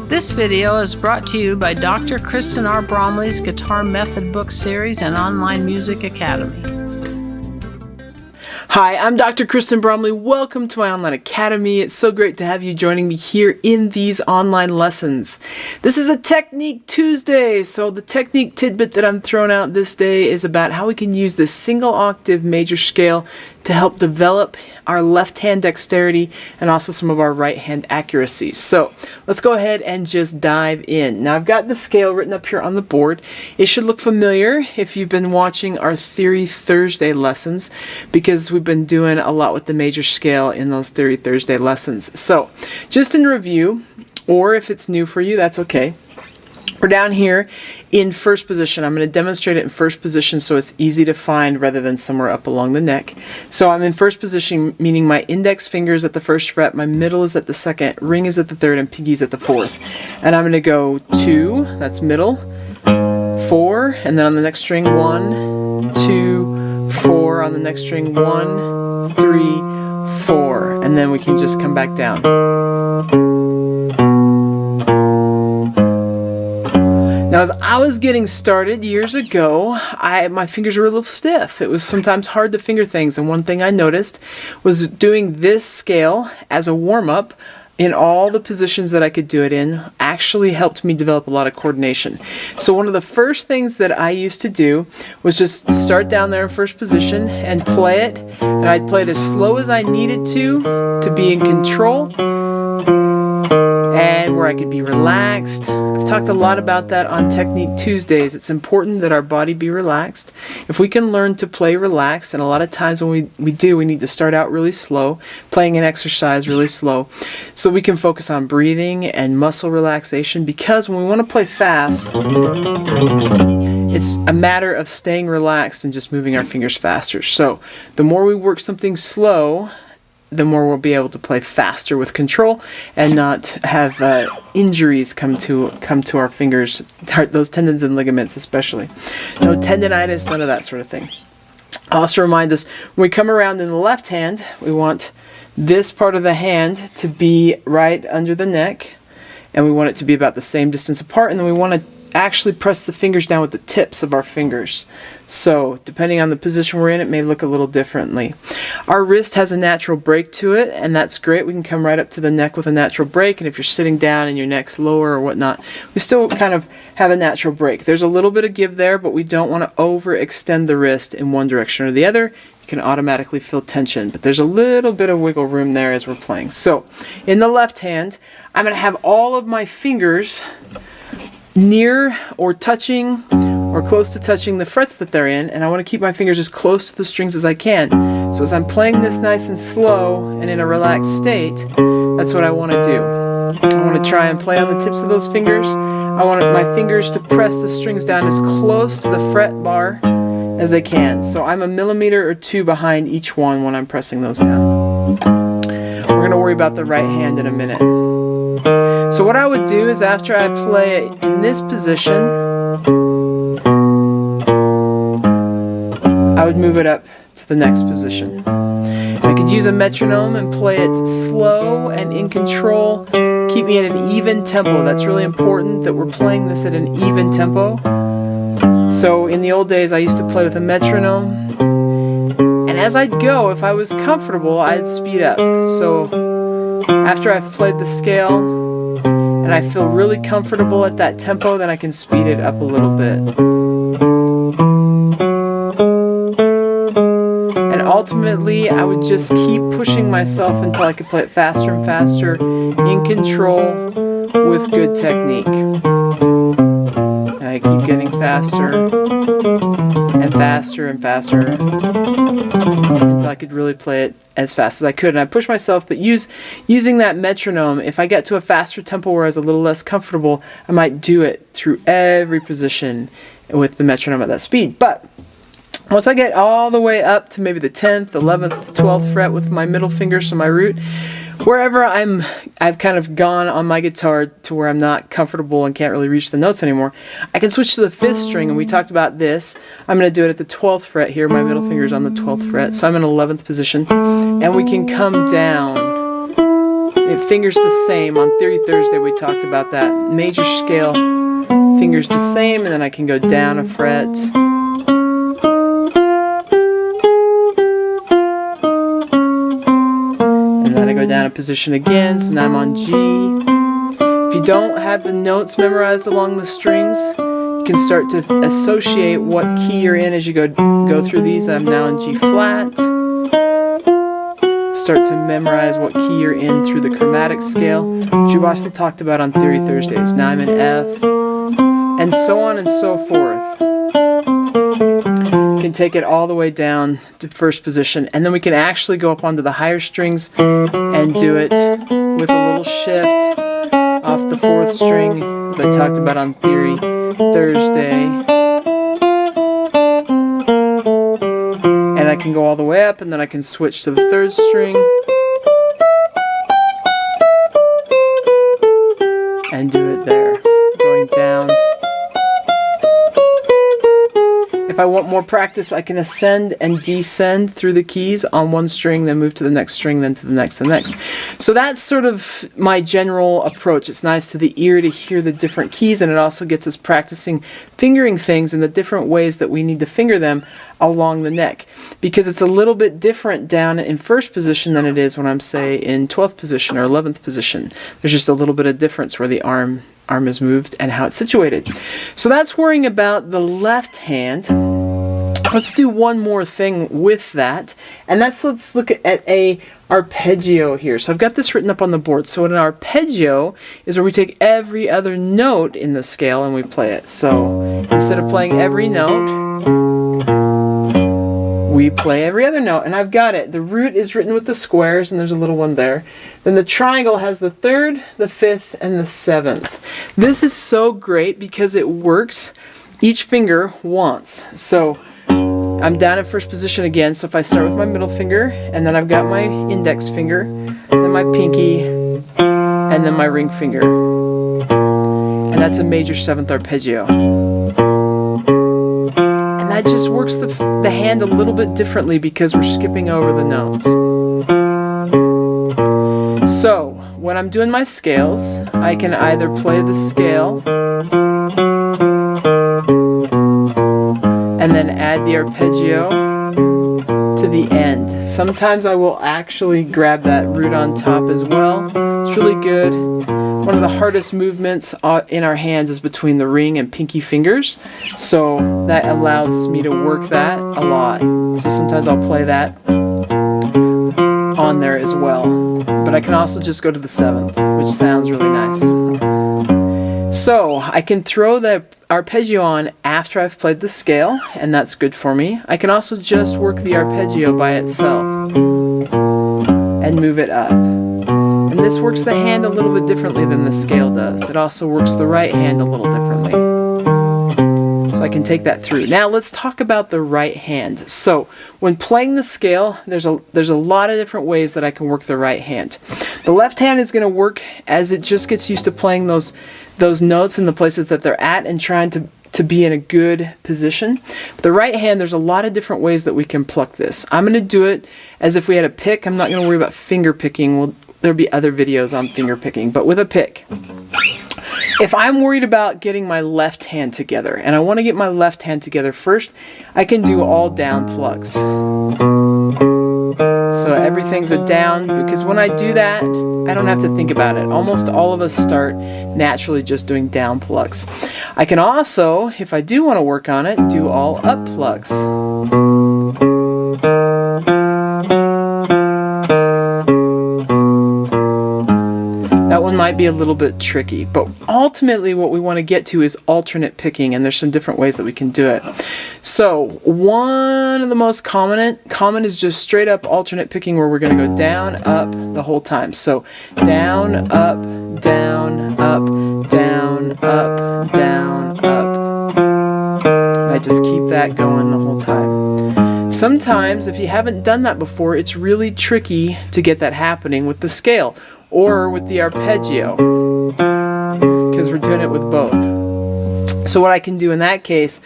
This video is brought to you by Dr. Kristen R. Bromley's Guitar Method Book Series and Online Music Academy. Hi, I'm Dr. Kristen Bromley. Welcome to my online academy. It's so great to have you joining me here in these online lessons. This is a Technique Tuesday, so the technique tidbit that I'm throwing out this day is about how we can use this single octave major scale to help develop our left hand dexterity and also some of our right hand accuracy. So let's go ahead and just dive in. Now I've got the scale written up here on the board. It should look familiar if you've been watching our Theory Thursday lessons, because we've been doing a lot with the major scale in those Theory Thursday lessons. So just in review, or if it's new for you, that's okay. We're down here in first position. I'm going to demonstrate it in first position so it's easy to find rather than somewhere up along the neck. So I'm in first position, meaning my index finger is at the first fret, my middle is at the second, ring is at the third, and pinky is at the fourth. And I'm going to go 2, that's middle, 4, and then on the next string 1, 2, 4, on the next string 1, 3, 4, and then we can just come back down. Now, as I was getting started years ago, my fingers were a little stiff. It was sometimes hard to finger things, and one thing I noticed was doing this scale as a warm-up in all the positions that I could do it in actually helped me develop a lot of coordination. So one of the first things that I used to do was just start down there in first position and play it, and I'd play it as slow as I needed to be in control, and where I could be relaxed. I've talked a lot about that on Technique Tuesdays. It's important that our body be relaxed. If we can learn to play relaxed, and a lot of times when we need to start out really slow, playing an exercise really slow, so we can focus on breathing and muscle relaxation, because when we want to play fast, it's a matter of staying relaxed and just moving our fingers faster. So the more we work something slow, the more we'll be able to play faster with control and not have injuries come to our fingers, those tendons and ligaments especially. No tendonitis, none of that sort of thing. I'll also remind us, when we come around in the left hand, we want this part of the hand to be right under the neck, and we want it to be about the same distance apart, and then we want to actually press the fingers down with the tips of our fingers. So depending on the position we're in, it may look a little differently. Our wrist has a natural break to it, and that's great. We can come right up to the neck with a natural break, and if you're sitting down and your neck's lower or whatnot, we still kind of have a natural break. There's a little bit of give there, but we don't want to overextend the wrist in one direction or the other. You can automatically feel tension, but there's a little bit of wiggle room there as we're playing. So in the left hand, I'm going to have all of my fingers near or touching or close to touching the frets that they're in, and I want to keep my fingers as close to the strings as I can. So as I'm playing this nice and slow and in a relaxed state, that's what I want to do. I want to try and play on the tips of those fingers. I want my fingers to press the strings down as close to the fret bar as they can. So I'm a millimeter or 2 behind each one when I'm pressing those down. We're going to worry about the right hand in a minute. So what I would do is, after I play it in this position, I would move it up to the next position. I could use a metronome and play it slow and in control, keep me at an even tempo. That's really important, that we're playing this at an even tempo. So in the old days, I used to play with a metronome, and as I'd go, if I was comfortable, I'd speed up. So after I've played the scale and I feel really comfortable at that tempo, then I can speed it up a little bit. And ultimately, I would just keep pushing myself until I could play it faster and faster, in control, with good technique. And I keep getting faster and faster and faster until I could really play it as fast as I could. And I push myself, but using that metronome, if I get to a faster tempo where I was a little less comfortable, I might do it through every position with the metronome at that speed. But once I get all the way up to maybe the 10th, 11th, 12th fret with my middle finger, so my root, wherever I've kind of gone on my guitar to where I'm not comfortable and can't really reach the notes anymore, I can switch to the 5th string, and we talked about this. I'm going to do it at the 12th fret here. My middle finger is on the 12th fret, so I'm in 11th position, and we can come down. And fingers the same. On Theory Thursday we talked about that. Major scale, fingers the same, and then I can go down a fret. And then I go down a position again, so now I'm on G. If you don't have the notes memorized along the strings, you can start to associate what key you're in as you go through these. I'm now in G flat. Start to memorize what key you're in through the chromatic scale, which we also talked about on Theory Thursdays. Now I'm in F, and so on and so forth. You can take it all the way down to first position, and then we can actually go up onto the higher strings and do it with a little shift off the fourth string, as I talked about on Theory Thursday. And I can go all the way up, and then I can switch to the third string and do it there, going down. If I want more practice, I can ascend and descend through the keys on one string, then move to the next string, then to the next and next. So that's sort of my general approach. It's nice to the ear to hear the different keys, and it also gets us practicing fingering things in the different ways that we need to finger them along the neck, because it's a little bit different down in first position than it is when I'm, say, in 12th position or 11th position. There's just a little bit of difference where the arm is moved and how it's situated. So that's worrying about the left hand. Let's do one more thing with that, and let's look at a arpeggio here. So I've got this written up on the board. So an arpeggio is where we take every other note in the scale and we play it. So instead of playing every note, we play every other note, and I've got it. The root is written with the squares, and there's a little one there. Then the triangle has the 3rd, the 5th, and the 7th. This is so great because it works each finger once. So I'm down in first position again, so if I start with my middle finger, and then I've got my index finger, then my pinky, and then my ring finger. And that's a major 7th arpeggio. And that just works the hand a little bit differently because we're skipping over the notes. So, when I'm doing my scales, I can either play the scale and then add the arpeggio to the end. Sometimes I will actually grab that root on top as well. It's really good. One of the hardest movements in our hands is between the ring and pinky fingers, so that allows me to work that a lot. So sometimes I'll play that on there as well. But I can also just go to the 7th, which sounds really nice. So I can throw the arpeggio on after I've played the scale, and that's good for me. I can also just work the arpeggio by itself and move it up. And this works the hand a little bit differently than the scale does. It also works the right hand a little differently. So I can take that through. Now let's talk about the right hand. So when playing the scale, there's a lot of different ways that I can work the right hand. The left hand is going to work as it just gets used to playing those notes in the places that they're at and trying to be in a good position. But the right hand, there's a lot of different ways that we can pluck this. I'm going to do it as if we had a pick. I'm not going to worry about finger picking. There'll be other videos on finger picking, but with a pick. If I'm worried about getting my left hand together, and I want to get my left hand together first, I can do all down plucks. So everything's a down, because when I do that, I don't have to think about it. Almost all of us start naturally just doing down plucks. I can also, if I do want to work on it, do all up plucks. That one might be a little bit tricky, but ultimately what we want to get to is alternate picking, and there's some different ways that we can do it. So one of the most common is just straight up alternate picking, where we're going to go down, up the whole time. So down, up, down, up, down, up, down, up. And I just keep that going the whole time. Sometimes, if you haven't done that before, it's really tricky to get that happening with the scale or with the arpeggio, because we're doing it with both. So what I can do in that case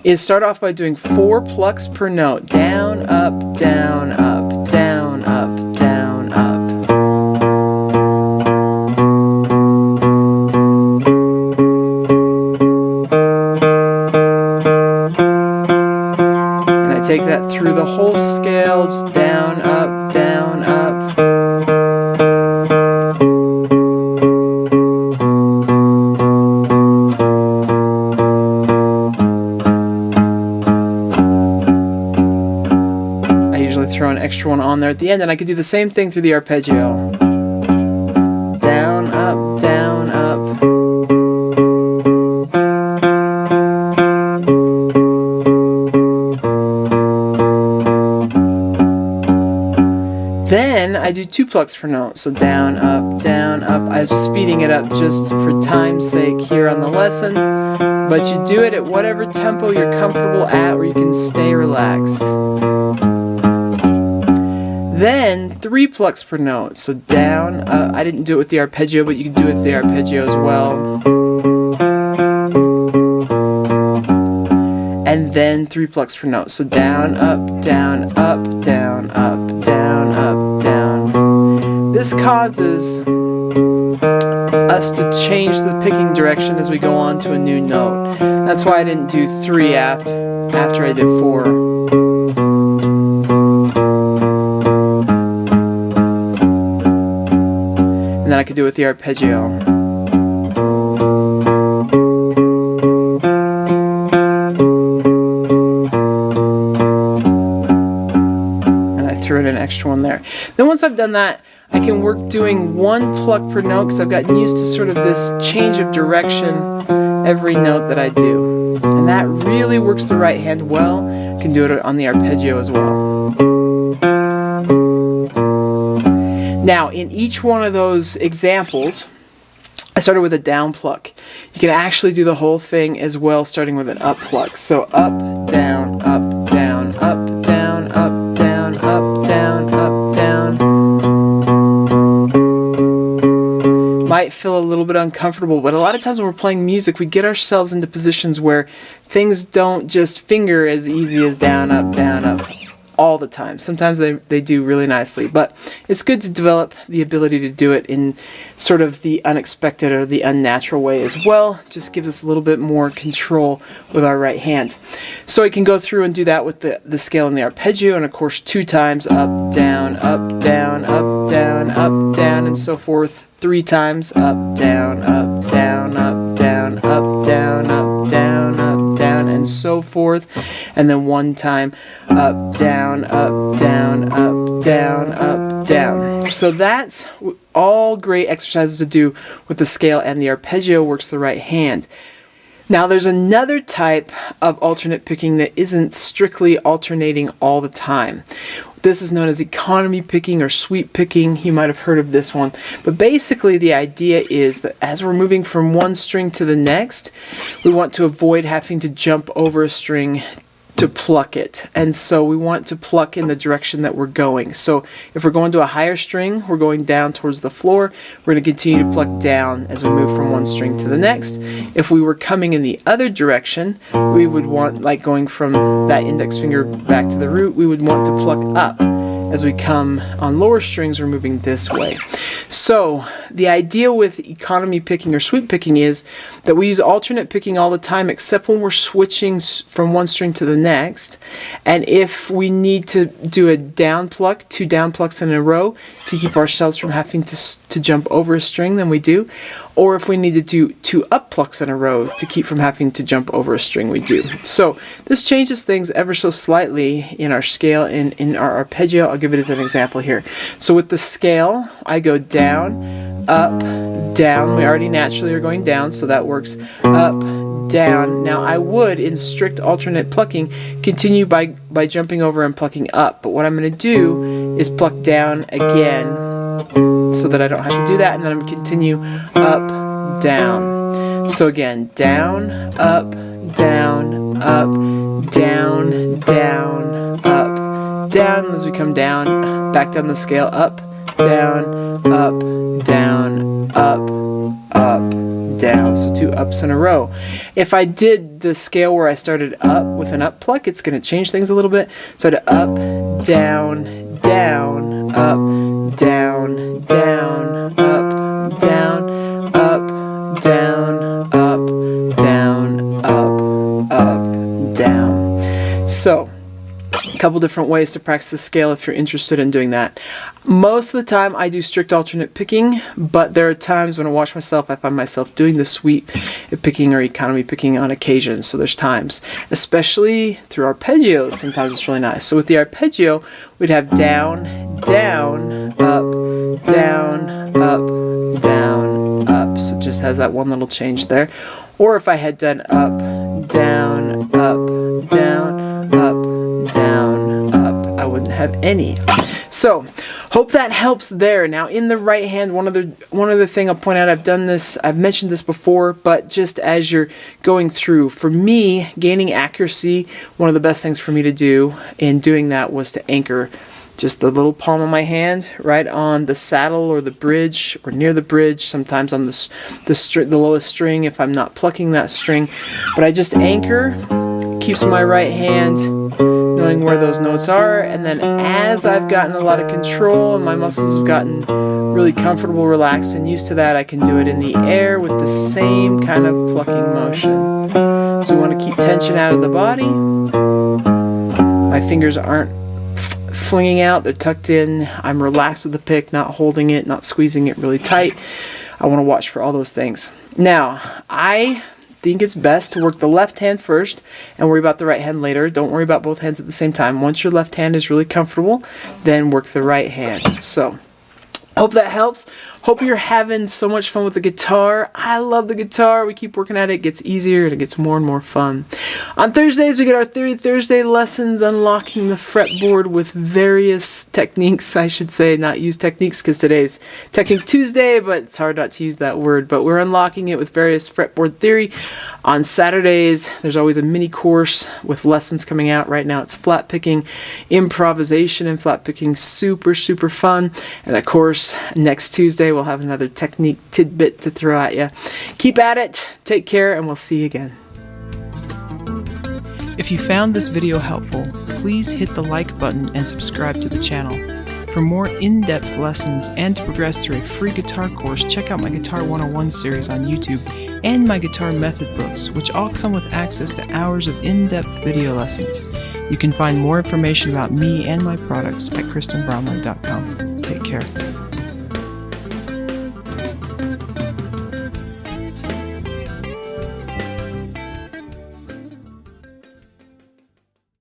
is start off by doing 4 plucks per note. Down, up, down, up, down, up, down, up. take that through the whole scale, just down, up, down, up. I usually throw an extra one on there at the end, and I could do the same thing through the arpeggio. Down, up, down, up. Then I do 2 plucks per note, so down, up, down, up. I'm speeding it up just for time's sake here on the lesson, but you do it at whatever tempo you're comfortable at where you can stay relaxed. Then 3 plucks per note, so down, I didn't do it with the arpeggio, but you can do it with the arpeggio as well. And then 3 plucks per note, so down, up, down, up, down, up, down, up, down. This causes us to change the picking direction as we go on to a new note. That's why I didn't do 3 after I did 4. And then I could do it with the arpeggio. Threw in an extra one there. Then once I've done that, I can work doing 1 pluck per note because I've gotten used to sort of this change of direction every note that I do. And that really works the right hand well. I can do it on the arpeggio as well. Now, in each one of those examples, I started with a down pluck. You can actually do the whole thing as well, starting with an up pluck. So up, down, up, down, up, down, up, down, up, down, up, down. Might feel a little bit uncomfortable, but a lot of times when we're playing music, we get ourselves into positions where things don't just finger as easy as down, up, all the time. Sometimes they do really nicely, but it's good to develop the ability to do it in sort of the unexpected or the unnatural way as well. Just gives us a little bit more control with our right hand. So I can go through and do that with the scale and the arpeggio, and of course 2 times up, down, up, down, up, down, up, down, and so forth. 3 times up, down, up, down, up, down, up, down, up, down, up, down, and so forth. And then 1 time up, down, up, down, up, down, up, down. So that's all great exercises to do with the scale, and the arpeggio works the right hand. Now there's another type of alternate picking that isn't strictly alternating all the time. This is known as economy picking or sweep picking. You might have heard of this one. But basically the idea is that as we're moving from one string to the next, we want to avoid having to jump over a string to pluck it. And so we want to pluck in the direction that we're going. So if we're going to a higher string, we're going down towards the floor. We're going to continue to pluck down as we move from one string to the next. If we were coming in the other direction, we would want, like going from that index finger back to the root, we would want to pluck up. As we come on lower strings, we're moving this way. So the idea with economy picking or sweep picking is that we use alternate picking all the time, except when we're switching from one string to the next. And if we need to do a down pluck, 2 down plucks in a row to keep ourselves from having to jump over a string, then we do. Or if we need to do 2 up plucks in a row to keep from having to jump over a string, we do. So this changes things ever so slightly in our scale and in our arpeggio. I'll give it as an example here. So with the scale, I go down, up, down. We already naturally are going down, so that works. Up, down. Now I would, in strict alternate plucking, continue by jumping over and plucking up. But what I'm going to do is pluck down again, so that I don't have to do that, and then I'm going to continue up, down. So again, down, up, down, up, down, down, up, down. As we come down, back down the scale, up, down, up, down, up, down. So 2 ups in a row. If I did the scale where I started up with an up pluck, it's going to change things a little bit. So to up, down, down, up, down, down, up, down, up, down, up, down, up, down. So couple different ways to practice the scale if you're interested in doing that. Most of the time I do strict alternate picking, but there are times when I watch myself, I find myself doing the sweep picking or economy picking on occasion. So there's times, especially through arpeggios, sometimes it's really nice. So with the arpeggio, we'd have down, down, up, down, up, down, up. So it just has that one little change there. Or if I had done up, down, up, down, up, down, up, I wouldn't have any. So, hope that helps there. Now, in the right hand, one other thing I'll point out, I've mentioned this before, but just as you're going through, for me, gaining accuracy, one of the best things for me to do in doing that was to anchor just the little palm of my hand right on the saddle or the bridge or near the bridge, sometimes on the lowest string if I'm not plucking that string. But I just anchor, keeps my right hand knowing where those notes are, and then as I've gotten a lot of control and my muscles have gotten really comfortable, relaxed, and used to that, I can do it in the air with the same kind of plucking motion. So we want to keep tension out of the body. My fingers aren't flinging out, they're tucked in. I'm relaxed with the pick, not holding it, not squeezing it really tight. I want to watch for all those things. Now, I think it's best to work the left hand first and worry about the right hand later. Don't worry about both hands at the same time. Once your left hand is really comfortable, then work the right hand. So, hope that helps. Hope you're having so much fun with the guitar. I love the guitar. We keep working at it. It gets easier and it gets more and more fun. On Thursdays, we get our Theory Thursday lessons, unlocking the fretboard with various techniques. I should say not use techniques because today's Technique Tuesday, but it's hard not to use that word. But we're unlocking it with various fretboard theory. On Saturdays, there's always a mini course with lessons coming out. Right now, it's flat picking, improvisation and flat picking. Super, super fun. And of course, next Tuesday, we'll have another technique tidbit to throw at you. Keep at it, take care, and we'll see you again. If you found this video helpful, please hit the like button and subscribe to the channel. For more in-depth lessons and to progress through a free guitar course, check out my Guitar 101 series on YouTube and my guitar method books, which all come with access to hours of in-depth video lessons. You can find more information about me and my products at KristenBromley.com. Take care.